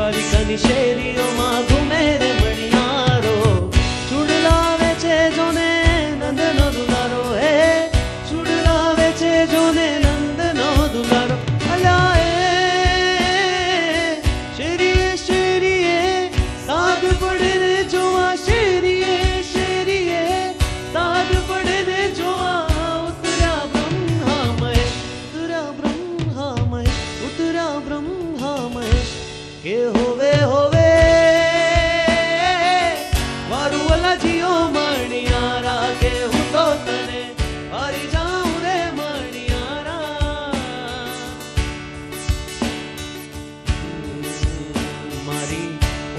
દ્વારિકાની શેરીઓમાં ઘૂમે રે મણિયારો, ચૂડલાવે છે જોને નંદનો દુલારો, હે ચૂડલાવે છે જોને નંદનો દુલારો. અલા એ શેરીએ શેરીએ સાદ પડે રે જોવા, શેરીએ શેરીએ સાદ પડે રે જોવા. ઉતર્યા બ્રહ્મામય, ઉતર્યા બ્રહ્મામય, ઉતર્યા બ્રહ્મામય. કે હોવે હોવે વારું અલાજીઓ મણિયારા, કે હું તો તને હારી જાઉં રે મણિયારા. મારી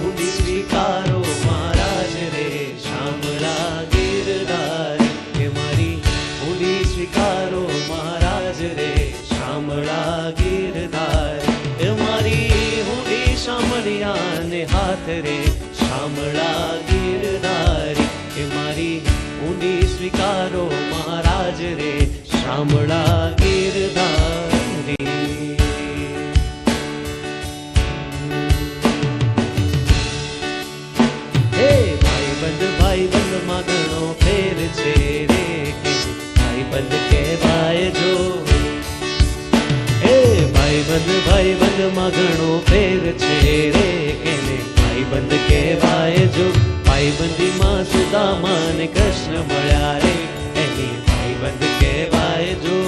ઊંડી સ્વીકારો મહારાજ રે શામળા ગિરધારી, કે મારી ઊંડી સ્વીકારો મહારાજ રે શામળા ગિરધારી. એ મારી ઊંડી શામળિયાને હાથ રે શામળા ગિરધારી, કે મારી ઊંડી સ્વીકારો મહારાજ રે શામળા ગિરધારી. હે ભાઈબંધ માં ઘણો ફેર છે રે, કે ભાઈબંધ કહેવાય જો. હે ભાઈબંધ માં ઘણો ફેર છે રે, કે ભાઈબંધ કહેવાય જો. ભાઈબંધીમાં સુદામા ને કૃષ્ણ મળ્યા રે, એની ભાઈબંધ કહેવાય જો.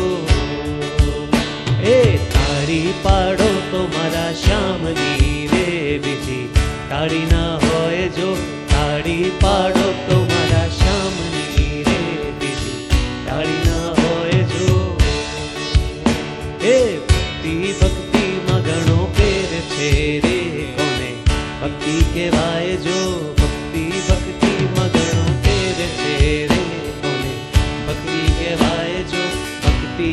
એ તારી પાડો તો મારા શ્યામની રે, બીજી તાળી ના હોય જો. તાળી પાડો તો મારા શ્યામની રે, બીજી તાળી ના હોય જો. એ ભક્તિ માં ઘણો ફેર છે રે, કોને ભક્તિ કહેવાય જો. ભક્તિ માં ઘણો ફેર છે રે, કોને ભક્તિ કહેવાય જો. ભક્તિ